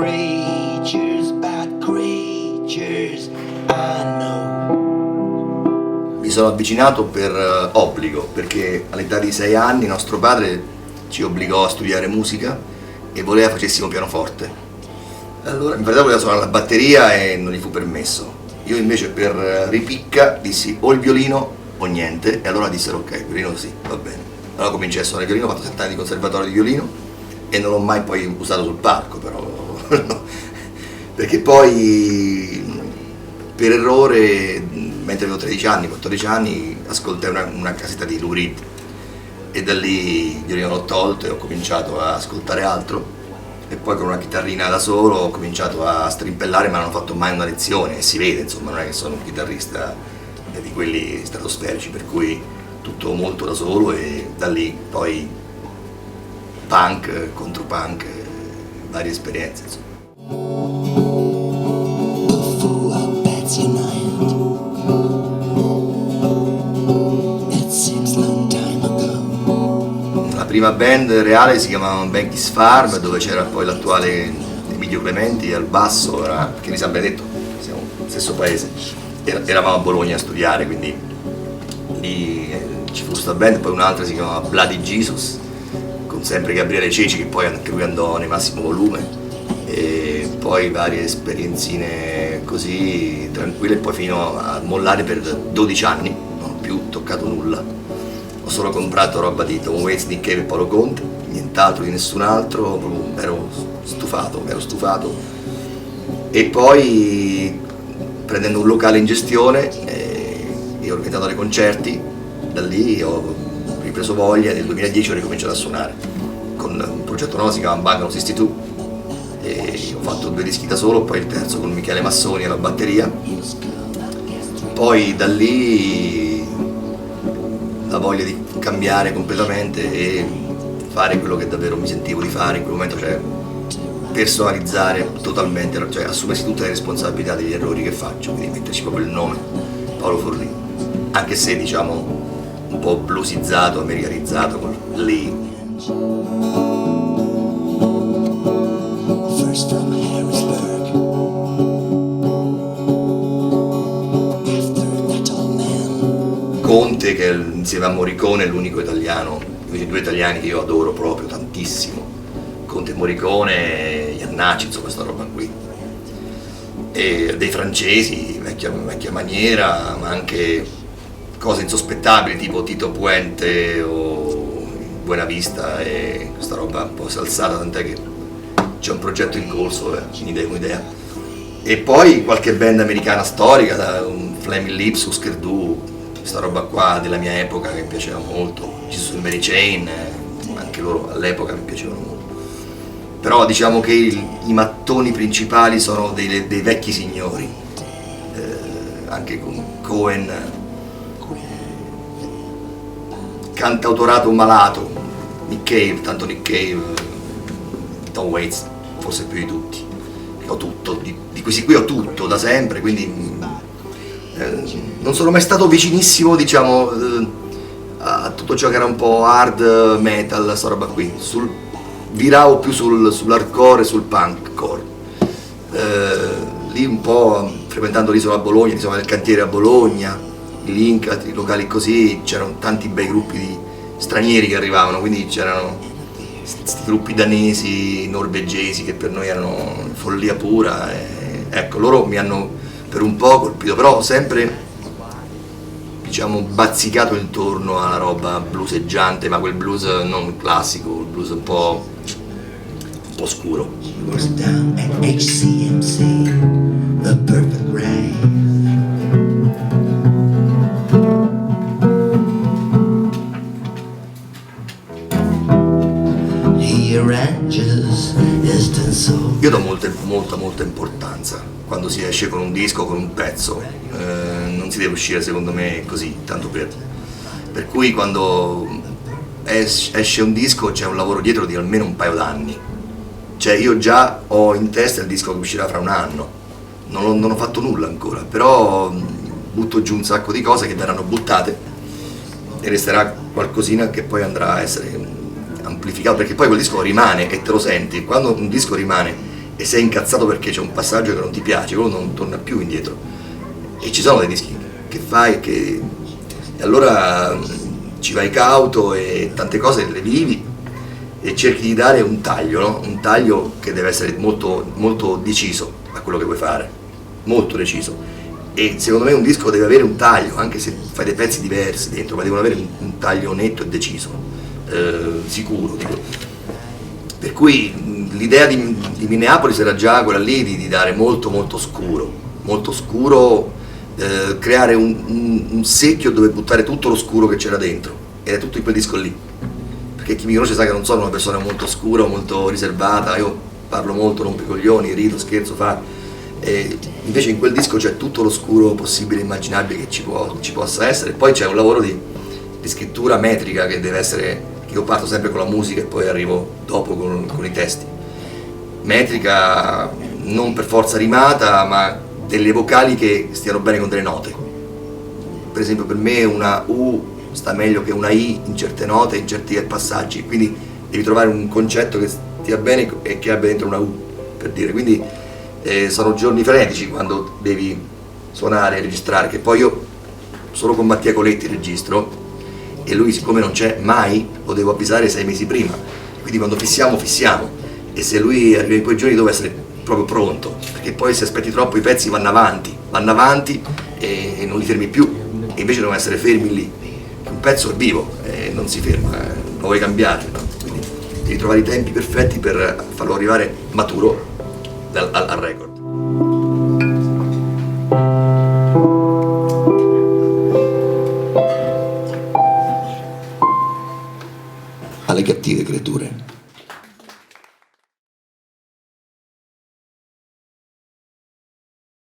bad creatures, I know. Mi sono avvicinato per obbligo, perché all'età di 6 anni nostro padre ci obbligò a studiare musica e voleva facessimo pianoforte. Allora mio fratello voleva suonare la batteria e non gli fu permesso. Io invece per ripicca dissi o il violino o niente, e allora dissero ok, il violino sì, va bene. Allora cominciai a suonare il violino, ho fatto 7 anni di conservatorio di violino e non l'ho mai poi usato sul palco, però no. Perché poi per errore, mentre avevo 13 anni, 14 anni, ascoltai una casetta di Lou Reed e da lì il violino l'ho tolto e ho cominciato a ascoltare altro, e poi con una chitarrina da solo ho cominciato a strimpellare, ma non ho fatto mai una lezione e si vede, insomma, non è che sono un chitarrista di quelli stratosferici, per cui tutto molto da solo, e da lì poi punk, contro punk, varie esperienze, insomma. La prima band reale si chiamava Banky's Farm, dove c'era poi l'attuale Emilio Clementi al basso, che mi sa Benedetto, siamo nello stesso paese. Eravamo a Bologna a studiare, quindi lì ci fu questa band, poi un'altra si chiamava Bloody Jesus, con sempre Gabriele Ceci, che poi anche lui andò nei massimo volume, e poi varie esperienzine così tranquille, e poi fino a mollare per 12 anni, non ho più toccato nulla. Ho solo comprato roba di Tom Waits, Nick Cave e Paolo Conte, nient'altro, di nessun altro, mi ero stufato. E poi prendendo un locale in gestione e organizzando dei concerti, da lì ho ripreso voglia e nel 2010 ho ricominciato a suonare con un progetto nuovo, si chiama Bangano 62, e ho fatto 2 dischi da solo, poi il terzo con Michele Massoni alla batteria. Poi da lì la voglia di cambiare completamente e fare quello che davvero mi sentivo di fare in quel momento, cioè personalizzare totalmente, cioè assumersi tutte le responsabilità degli errori che faccio, quindi metterci proprio il nome Paolo Forlì, anche se diciamo un po' bluesizzato, americanizzato con Lee. Conte, che insieme a Morricone è l'unico italiano, questi 2 italiani che io adoro proprio tantissimo, Conte e Morricone, Iannacci, insomma questa roba qui, e dei francesi, vecchia maniera, ma anche cose insospettabili tipo Tito Puente o Buenavista, e questa roba un po' salsata, tant'è che c'è un progetto in corso, un'idea. E poi qualche band americana storica, un Flaming Lips, Husker Du, questa roba qua della mia epoca che mi piaceva molto, Jesus and Mary Chain, anche loro all'epoca mi piacevano molto. Però diciamo che i mattoni principali sono dei vecchi signori, anche con Cohen, cantautorato malato, Nick Cave, tanto Nick Cave, Tom Waits, forse più di tutti. Ho tutto, di questi qui ho tutto da sempre, quindi non sono mai stato vicinissimo, diciamo, a tutto ciò che era un po' hard metal, questa roba qui. Viravo più sull'hardcore e sul punkcore. Lì un po' frequentando l'isola a Bologna, insomma nel cantiere a Bologna, i Link, altri locali così, c'erano tanti bei gruppi di stranieri che arrivavano, quindi c'erano questi gruppi danesi, norvegesi, che per noi erano follia pura, e, ecco, loro mi hanno per un po' colpito, però sempre, diciamo, bazzicato intorno alla roba blueseggiante, ma quel blues non classico, il blues un po' scuro. Down at HCMC, the perfect rain. He arranges his tinsel. Io do molta importanza quando si esce con un disco, con un pezzo, non si deve uscire secondo me così, tanto per cui quando esce un disco c'è un lavoro dietro di almeno un paio d'anni. Cioè io già ho in testa il disco che uscirà fra un anno, non ho fatto nulla ancora, però butto giù un sacco di cose che verranno buttate e resterà qualcosina che poi andrà a essere amplificato, perché poi quel disco rimane e te lo senti. Quando un disco rimane e sei incazzato perché c'è un passaggio che non ti piace, quello non torna più indietro. E ci sono dei dischi che fai e allora ci vai cauto e tante cose le vivi e cerchi di dare un taglio, no? Un taglio che deve essere molto, molto deciso a quello che vuoi fare, molto deciso. E secondo me un disco deve avere un taglio, anche se fai dei pezzi diversi dentro, ma devono avere un taglio netto e deciso, sicuro. Dico. Per cui l'idea di Minneapolis era già quella lì di dare molto molto scuro, creare un secchio dove buttare tutto lo scuro che c'era dentro, ed è tutto in quel disco lì. Perché chi mi conosce sa che non sono una persona molto scura, molto riservata, io parlo molto, rompo i coglioni, rido, scherzo, e invece in quel disco c'è tutto lo scuro possibile e immaginabile che ci possa essere. Poi c'è un lavoro di scrittura metrica che deve essere, che io parto sempre con la musica e poi arrivo dopo con i testi. Metrica non per forza rimata, ma delle vocali che stiano bene con delle note. Per esempio per me una U sta meglio che una I in certe note, in certi passaggi, quindi devi trovare un concetto che stia bene e che abbia dentro una U, per dire. Quindi sono giorni frenetici quando devi suonare e registrare, che poi io solo con Mattia Coletti registro e lui, siccome non c'è mai, lo devo avvisare 6 mesi prima, quindi quando fissiamo e se lui arriva in quei giorni deve essere proprio pronto, perché poi se aspetti troppo i pezzi vanno avanti e non li fermi più, e invece devono essere fermi lì. Un pezzo è vivo, non si ferma, lo vuoi cambiare, no? Quindi devi trovare i tempi perfetti per farlo arrivare maturo al record. Alle cattive creature